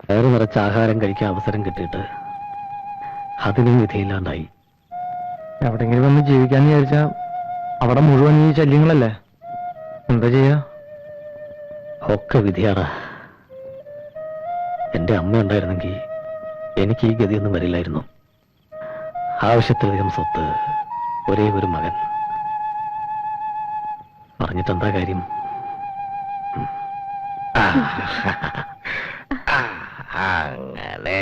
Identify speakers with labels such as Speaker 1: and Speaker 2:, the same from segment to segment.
Speaker 1: വയറു നിറച്ച ആഹാരം കഴിക്കാൻ അവസരം കിട്ടിയിട്ട് അതിനും വിധിയില്ലാണ്ടായി.
Speaker 2: എവിടെങ്കിലും വന്ന് ജീവിക്കാന്ന് വിചാരിച്ചാ അവിടെ മുഴുവൻ ഈ ശല്യങ്ങളല്ലേ, എന്താ ചെയ്യാ?
Speaker 1: ഒക്കെ വിധിയാടാ. എന്റെ അമ്മ ഉണ്ടായിരുന്നെങ്കിൽ എനിക്ക് ഈ ഗതിയൊന്നും വരില്ലായിരുന്നു. ആവശ്യത്തിലധികം സ്വത്ത്, ഒരേ ഒരു മകൻ. പറഞ്ഞിട്ടെന്താ കാര്യം?
Speaker 3: അങ്ങനെ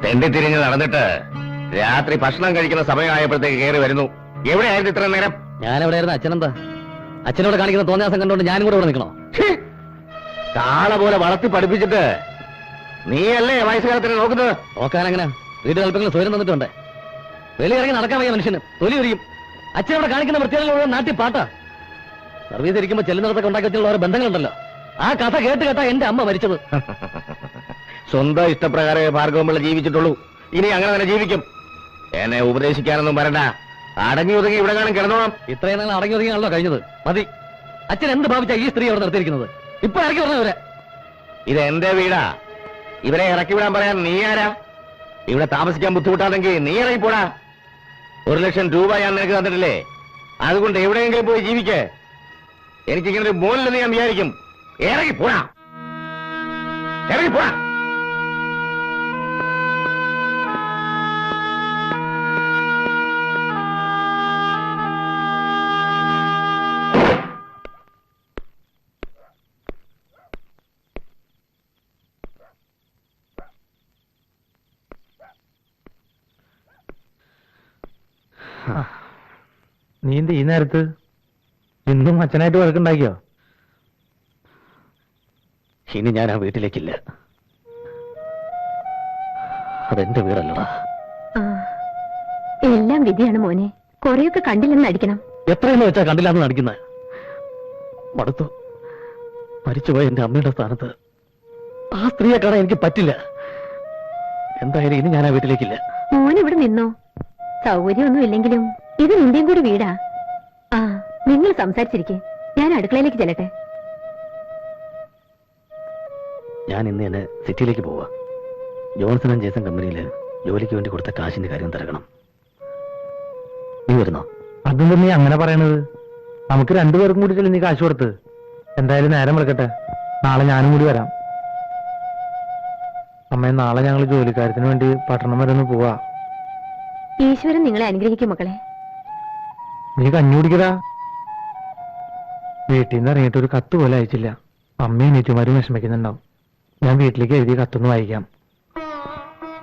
Speaker 3: തെണ്ടി തിരിഞ്ഞ് നടന്നിട്ട് രാത്രി ഭക്ഷണം കഴിക്കുന്ന സമയമായപ്പോഴത്തേക്ക് കയറി വരുന്നു. എവിടെയായിരുന്നു ഇത്ര നേരം?
Speaker 1: ഞാനെവിടെയായിരുന്നു? അച്ഛനെന്താ? അച്ഛനോട് കാണിക്കുന്ന തോന്നിയാസം കണ്ടുകൊണ്ട് ഞാനും കൂടെ ഇവിടെ നിൽക്കണോ?
Speaker 3: കാള പോലെ വളർത്തി പഠിപ്പിച്ചിട്ട് നീയല്ലേ വയസ്സുകാലത്തിന് നോക്കുന്നത്?
Speaker 1: നോക്കാനെങ്ങനെ? വീട്ടിൽ അല്പങ്ങൾ സ്വയം തന്നിട്ടുണ്ട്. വെളിയിറങ്ങി നടക്കാൻ വയ്യ മനുഷ്യന്, തൊലി ഉരിയും. അച്ഛനോട് കാണിക്കുന്ന വൃത്തികളുടെ നാട്ടിൽ പാട്ടാ. സർവീസ് ഇരിക്കുമ്പോ ചെല്ലുന്നിടത്തൊക്കെ ഉണ്ടാക്കി വെച്ചുള്ള ഓരോ ബന്ധങ്ങളുണ്ടല്ലോ. ആ കഥ കേട്ട് കേട്ടാ എന്റെ അമ്മ മരിച്ചത്.
Speaker 3: സ്വന്തം ഇഷ്ടപ്രകാരമേ ഭാർഗവമ്പിള്ള ജീവിച്ചിട്ടുള്ളൂ. ഇനി അങ്ങനെ തന്നെ ജീവിക്കും. എന്നെ ഉപദേശിക്കാനൊന്നും വരണ്ട. അടങ്ങി ഒതുങ്ങി ഇവിടെ കാണും കിടന്നോളാം.
Speaker 1: ഇത്രയും നാൾ അടങ്ങി ഒതുങ്ങിയാണല്ലോ കഴിഞ്ഞത്. മതി. അച്ഛൻ എന്ത് ഭാവിച്ചാ ഈ സ്ത്രീ അവിടെ നിർത്തിയിരിക്കുന്നത്? ഇപ്പൊ ഇറക്കി പറഞ്ഞവരെ.
Speaker 3: ഇത് എന്റെ വീടാ. ഇവരെ ഇറക്കി വിടാൻ പറയാൻ നീ ആരാ? ഇവിടെ താമസിക്കാൻ ബുദ്ധിമുട്ടാണെങ്കിൽ നീ ഇറങ്ങിപ്പോടാ. 1,00,000 രൂപ ഞാൻ നിനക്ക് തന്നിട്ടില്ലേ? അതുകൊണ്ട് എവിടെയെങ്കിലും പോയി ജീവിക്കേ. എനിക്കിങ്ങനെ ഒരു മോനില്ലെന്ന് ഞാൻ വിചാരിക്കും. ഇറങ്ങിപ്പോടാ, ഇറങ്ങിപ്പോടാ.
Speaker 2: നീ എന്ത് ഈ നേരത്ത്? ഇന്നും അച്ഛനായിട്ട് വഴക്കുണ്ടാക്കിയോ?
Speaker 1: ഇനി ഞാൻ ആ വീട്ടിലേക്കില്ല. അതെന്റെ വീടല്ലടാ.
Speaker 4: എല്ലാം വിധിയാണ് മോനെ. കൊറേയൊക്കെ കണ്ടില്ലെന്ന് അടിക്കണം.
Speaker 1: എത്രയെന്ന് വെച്ചാ കണ്ടില്ലാന്ന് നടിക്കുന്നത്? മടുത്തു. മരിച്ചുപോയ എന്റെ അമ്മയുടെ സ്ഥാനത്ത് ആ സ്ത്രീയെ കാണാൻ എനിക്ക് പറ്റില്ല. എന്തായാലും ഇനി ഞാൻ ആ വീട്ടിലേക്കില്ല.
Speaker 4: മോൻ ഇവിടെ നിന്നോ. സൗകര്യമൊന്നും ഇല്ലെങ്കിലും ഇത് നിന്റെയും കൂടി വീടാ. ആ, നിങ്ങൾ സംസാരിച്ചിരിക്കെ, ഞാൻ അടുക്കളയിലേക്ക് ചെല്ലട്ടെ.
Speaker 1: ഞാൻ ഇന്ന് തന്നെ സിറ്റിയിലേക്ക് പോവാ. ജോൺസൺ ആൻഡ് ജേസൺ കമ്പനിയിൽ ജോലിക്ക് വേണ്ടി കൊടുത്ത കാശിന്റെ കാര്യം തിരക്കണം. നീ വരുന്നോ?
Speaker 2: അതെന്താ നീ അങ്ങനെ പറയണത്? നമുക്ക് രണ്ടുപേർക്കും കൂടി ചെല്ലു നീ കാശ് കൊടുത്ത്. എന്തായാലും നേരം വിളക്കട്ടെ, നാളെ ഞാനും കൂടി വരാം. അമ്മേ, നാളെ ഞങ്ങൾ ജോലിക്കാര്യത്തിന് വേണ്ടി പട്ടണം വരെ ഒന്ന് പോവാ.
Speaker 4: ഈശ്വരൻ നിങ്ങളെ അനുഗ്രഹിക്കും മക്കളെ.
Speaker 2: നീ കഞ്ഞി കുടിക്കടാ. വീട്ടിൽ നിന്ന് ഇറങ്ങിയിട്ട് ഒരു കത്ത് പോലെ അയച്ചില്ല. അമ്മയും നീറ്റുമാരും വിഷമിക്കുന്നുണ്ടാവും. ഞാൻ വീട്ടിലേക്ക് എഴുതിയ കത്തൊന്ന് വായിക്കാം.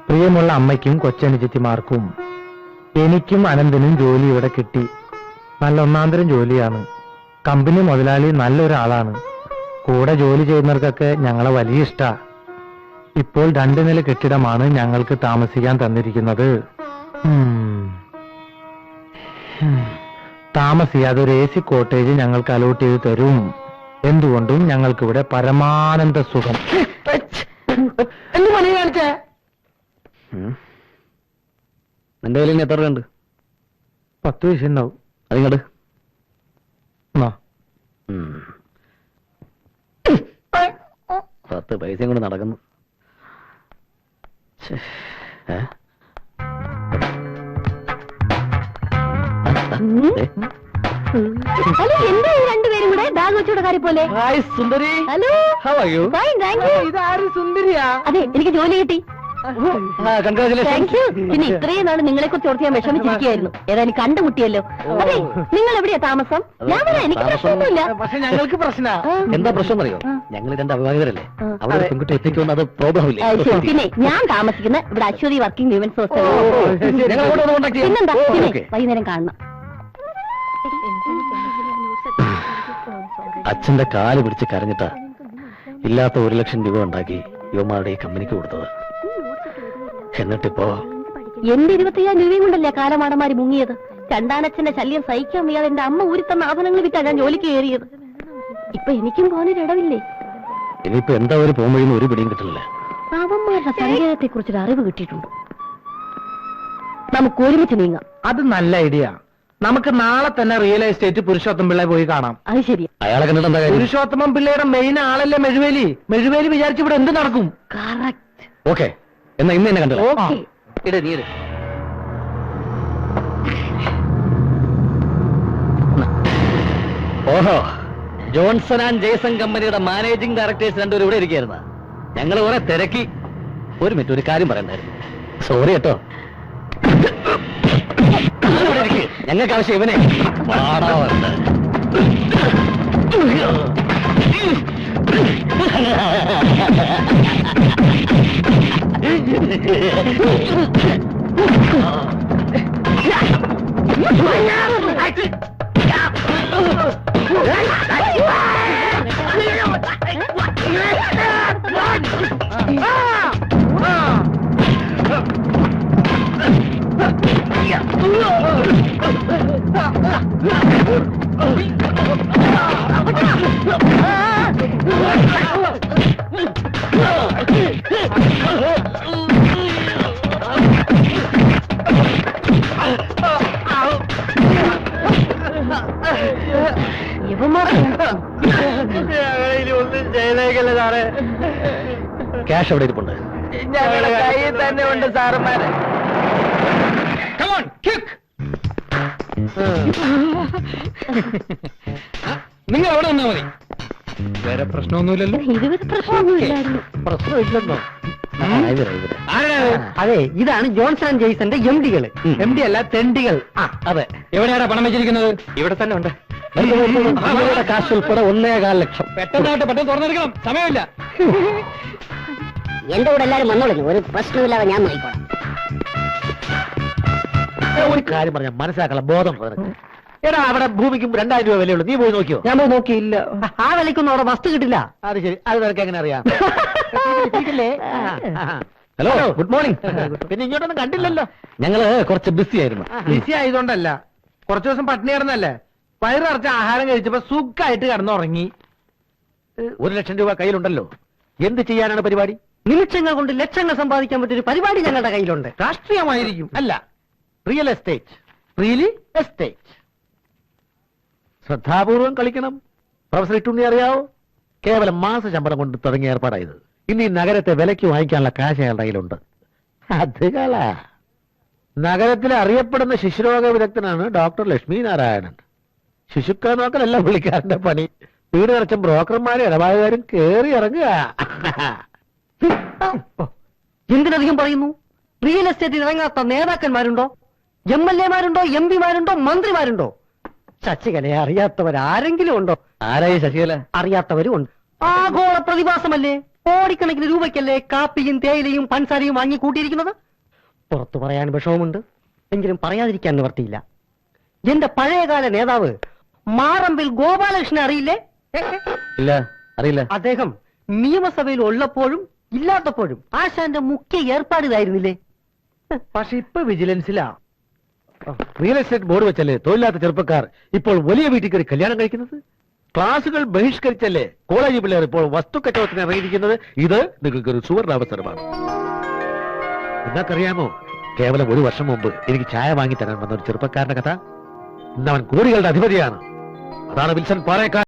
Speaker 2: പ്രിയമുള്ള അമ്മയ്ക്കും കൊച്ചനുജത്തിമാർക്കും, എനിക്കും അനന്തനും ജോലി ഇവിടെ കിട്ടി. നല്ല ഒന്നാന്തരം ജോലിയാണ്. കമ്പനി മുതലാളി നല്ലൊരാളാണ്. കൂടെ ജോലി ചെയ്യുന്നവർക്കൊക്കെ ഞങ്ങളെ വലിയ ഇഷ്ടാ. ഇപ്പോൾ 2 നില കെട്ടിടമാണ് ഞങ്ങൾക്ക് താമസിക്കാൻ തന്നിരിക്കുന്നത്. താമസിയാതെ ഒരു AC കോട്ടേജ് ഞങ്ങൾക്ക് അലോട്ട് ചെയ്ത് തരും. എന്തുകൊണ്ടും ഞങ്ങൾക്കിവിടെ പരമാനന്ദ സുഖം.
Speaker 1: നിന്റെ കയ്യിൽ ഇനി എത്ര രൂപ ഉണ്ട്?
Speaker 2: 10 പൈസ ഉണ്ടാവും.
Speaker 1: അതിങ്ങോട്ട്. 10 പൈസയും കൊണ്ട് നടക്കുന്നു.
Speaker 4: ഹലോ, എന്താ ഈ രണ്ടുപേരും കൂടെ ബാഗ് വെച്ചോടെ കാര്യം പോലെ?
Speaker 1: സുന്ദരി,
Speaker 4: ഹലോ, ഫൈൻ, താങ്ക് യു.
Speaker 2: ഇതാര് സുന്ദരിയാ?
Speaker 4: അതെ, എനിക്ക് ജോലി കിട്ടി. Thank you. പിന്നെ ഇത്രയും നാള് നിങ്ങളെ കുറിച്ച് ഓർത്ത് ഞാൻ വിഷമിച്ചിരിക്കുകയായിരുന്നു. ഏതായാലും കണ്ടുമുട്ടിയല്ലോ. അതെ, നിങ്ങൾ എവിടെയാ താമസം? ഞാൻ വരാം, എനിക്ക് പ്രശ്നമൊന്നുമില്ല.
Speaker 2: പക്ഷെ ഞങ്ങൾക്ക് പ്രശ്ന.
Speaker 1: എന്താ പ്രശ്നം അറിയോ? ഞങ്ങൾ 2 അവിവാഹിതരല്ലേ. അവിടെ പെൺകുട്ടി എത്തിക്കൊണ്ട് അത് പ്രോബ്ലം ഇല്ലേ?
Speaker 4: പിന്നെ ഞാൻ താമസിക്കുന്ന ഇവിടെ അശ്വതി വർക്കിംഗ് വിമൻസ് ഹോസ്റ്റൽ.
Speaker 1: പിന്നെന്താ?
Speaker 4: പിന്നെ വൈകുന്നേരം കാണണം.
Speaker 1: അച്ഛന്റെ കാല് പിടിച്ച് കരഞ്ഞിട്ടാ ഇല്ലാത്ത 1,00,000 രൂപ ഉണ്ടാക്കി യുവമാരുടെ ഈ കമ്പനിക്ക് കൊടുത്തത്. എന്നിട്ടിപ്പോ
Speaker 4: എന്റെ 25,000 രൂപയും കൊണ്ടല്ലേ കാലമാടന്മാര് മുങ്ങിയത്. രണ്ടാനച്ഛന്റെ ശല്യം സഹിക്കാൻ വയ്യാതെ എന്റെ അമ്മ ഊരിത്തന്ന ആഭരണങ്ങൾ വിറ്റാ ഞാൻ ജോലിക്ക് കയറിയത്. ഇപ്പൊ എനിക്കും പോകാനൊരിടവില്ലേ?
Speaker 1: ഇനിയിപ്പോ എന്താ ഒരു പോകുമ്പോഴൊന്നും ഒരു പിടിയും കിട്ടില്ല.
Speaker 4: പാവന്മാരുടെ സങ്കേതത്തെ കുറിച്ചൊരു അറിവ് കിട്ടിയിട്ടുണ്ട്. നമുക്ക് ഒരുമിച്ച് നീങ്ങാം.
Speaker 2: അത് നല്ല ഐഡിയ. നമുക്ക് നാളെ തന്നെ റിയൽ എസ്റ്റേറ്റ് പുരുഷോത്തം പിള്ളയെ പോയി കാണാം.
Speaker 4: അത് ശരിയാ.
Speaker 1: അയാളെ കണ്ടിട്ട് എന്താ കാര്യം?
Speaker 2: പുരുഷോത്തമൻ പിള്ളയുടെ മെയിൻ ആളല്ലേ മെഴുവേലി. മെഴുവേലി വിചാരിച്ച് ഇവിടെ എന്ത് നടക്കും?
Speaker 4: കറക്റ്റ്.
Speaker 1: ഓക്കെ, എന്നാ ഇന്ന് എന്നെ കണ്ടോ?
Speaker 4: ഓക്കെ.
Speaker 1: ഇട് നീ ഇട്. ഓഹോ, ജോൺസൺ ആൻഡ് ജേസൺ കമ്പനിയുടെ മാനേജിംഗ് ഡയറക്ടേഴ്സ് രണ്ടുപേരും ഇവിടെ ഇരിക്കുകയായിരുന്നു. ഞങ്ങൾ കുറെ തിരക്കി. ഒരു മിനിറ്റ്, ഒരു കാര്യം പറയണ്ടായിരുന്നു. സോറി കേട്ടോ. ഞങ്ങൾക്ക് ആവശ്യം ഇവനെ.
Speaker 2: ഒന്നും ചെയ്തേക്കല്ലേ സാറേ.
Speaker 1: ക്യാഷ് എവിടെ ഇരിപ്പുണ്ട്?
Speaker 2: ഞങ്ങളുടെ കയ്യിൽ തന്നെ ഉണ്ട് സാറന്മാരെ. നിങ്ങൾ അവിടെ നിന്നാ മതി. വേറെ പ്രശ്നമൊന്നുമില്ലല്ലോ.
Speaker 4: ഇതുവരെ പ്രശ്നമൊന്നുമില്ലായിരുന്നു.
Speaker 2: പ്രശ്നമില്ലെന്നോ?
Speaker 5: അതെ, ഇതാണ് ജോൺസൺ ആൻഡ് ജെയ്സന്റെ MD-കള്.
Speaker 2: MD അല്ല, തെണ്ടികൾ.
Speaker 1: അതെ,
Speaker 2: എവിടെയാണ് പണം വെച്ചിരിക്കുന്നത്? ഇവിടെ തന്നെ ഉണ്ട്.
Speaker 1: ഇവരുടെ കാശ് ഉൾപ്പെടെ 1.25 ലക്ഷം.
Speaker 2: പെട്ടെന്ന് തുറന്നെടുക്കണം, സമയമില്ല.
Speaker 5: എന്റെ കൂടെ എല്ലാരും വന്നോളൂ, ഒരു പ്രശ്നമില്ലാതെ ഞാൻ നോക്കിക്കോളാം.
Speaker 1: ഒരു കാര്യം പറഞ്ഞാൽ മനസ്സിലാക്കണം, ബോധം എടാ, അവിടെ ഭൂമിക്കും 2000 രൂപ വിലയുള്ളൂ. നീ പോയി നോക്കിയോ?
Speaker 5: ഞാൻ പോയി നോക്കിയില്ല. ആ വിലയ്ക്കൊന്നും അവിടെ വസ്തു കിട്ടില്ല.
Speaker 1: അത് ശരി, അത് നിനക്ക് എങ്ങനെ അറിയാം? Hello, good morning.
Speaker 2: പിന്നെ ഇങ്ങോട്ടൊന്നും കണ്ടില്ലല്ലോ.
Speaker 1: ഞങ്ങള് കുറച്ച് ബിസി ആയിരുന്നു.
Speaker 2: ബിസി ആയതുകൊണ്ടല്ല, കുറച്ചു ദിവസം പട്ടിണി കിടന്നല്ലേ. വയറിറച്ച ആഹാരം കഴിച്ചപ്പോ സുഖമായിട്ട് കിടന്നുറങ്ങി.
Speaker 1: 1 ലക്ഷം രൂപ കയ്യിലുണ്ടല്ലോ. എന്ത് ചെയ്യാനാണ് പരിപാടി?
Speaker 5: നിമിഷങ്ങൾ കൊണ്ട് ലക്ഷങ്ങൾ സമ്പാദിക്കാൻ പറ്റിയൊരു പരിപാടി ഞങ്ങളുടെ കയ്യിലുണ്ട്.
Speaker 2: രാഷ്ട്രീയമായിരിക്കും.
Speaker 1: അല്ല, റിയൽ എസ്റ്റേറ്റ്.
Speaker 2: Really estate.
Speaker 1: ശ്രദ്ധാപൂർവം കളിക്കണം. പ്രൊഫസർ ഇട്ടുണ്ണി അറിയാവോ? കേവലം മാസ ശമ്പളം കൊണ്ട് തുടങ്ങിയ ഏർപ്പാടായത്. ഇനി നഗരത്തെ വിലയ്ക്ക് വാങ്ങിക്കാനുള്ള കാശ് അയാളുടെ കയ്യിലുണ്ട്. അത് കള.
Speaker 2: നഗരത്തിലെ അറിയപ്പെടുന്ന ശിശുരോഗ വിദഗ്ധനാണ് ഡോക്ടർ ലക്ഷ്മി നാരായണൻ. ശിശുക്കൾ നോക്കലല്ല പുള്ളിക്കാരന്റെ പണി. വീട് നിറച്ച ബ്രോക്കർമാരും ഇടപാടുകാരും കേറി ഇറങ്ങുക.
Speaker 5: എന്തിനധികം പറയുന്നു? റിയൽ എസ്റ്റേറ്റിൽ ഇറങ്ങാത്ത നേതാക്കന്മാരുണ്ടോ? MLA-മാരുണ്ടോ? MP-മാരുണ്ടോ? മന്ത്രിമാരുണ്ടോ? ശശികലയെ അറിയാത്തവരാരെങ്കിലും ഉണ്ടോ?
Speaker 1: ആരായി ശശികല?
Speaker 5: അറിയാത്തവരും ഉണ്ട്. ആഗോള പ്രതിഭാസമല്ലേ. കോടിക്കണക്കിന് രൂപയ്ക്കല്ലേ കാപ്പിയും തേയിലയും പഞ്ചസാരയും വാങ്ങി കൂട്ടിയിരിക്കുന്നത്. പുറത്തു പറയാൻ വിഷമമുണ്ട്, എങ്കിലും പറയാതിരിക്കാൻ നിവർത്തിയില്ല. എന്റെ പഴയകാല നേതാവ് മാറമ്പിൽ ഗോപാലകൃഷ്ണൻ അറിയില്ലേ?
Speaker 1: ഇല്ല, അറിയില്ല.
Speaker 5: അദ്ദേഹം നിയമസഭയിൽ ഉള്ളപ്പോഴും ഇല്ലാത്തപ്പോഴും ആശാന്റെ മുഖ്യ ഏർപ്പാട് ഇതായിരുന്നില്ലേ?
Speaker 2: പക്ഷെ ഇപ്പൊ വിജിലൻസിലാ.
Speaker 1: റിയൽ എസ്റ്റേറ്റ് ബോർഡ് വെച്ചല്ലേ തൊഴിലാത്ത ചെറുപ്പക്കാർ ഇപ്പോൾ വലിയ വീട്ടിൽ കയറി കല്യാണം കഴിക്കുന്നത്? ക്ലാസുകൾ ബഹിഷ്കരിച്ചല്ലേ കോളേജ് പിള്ളേർ ഇപ്പോൾ വസ്തു കച്ചവടത്തിന് ഇറങ്ങിയിരിക്കുന്നത്? ഇത് നിങ്ങൾക്കൊരു സുവർണാവസരമാണ്. നിങ്ങൾക്കറിയാമോ, കേവലം 1 വർഷം മുമ്പ് എനിക്ക് ചായ വാങ്ങി തരാൻ വന്ന ഒരു ചെറുപ്പക്കാരന്റെ കഥ. ഇന്നവൻ കോടികളുടെ അധിപതിയാണ്. അതാണ് വിൽസൺ പാറേക്കാരൻ.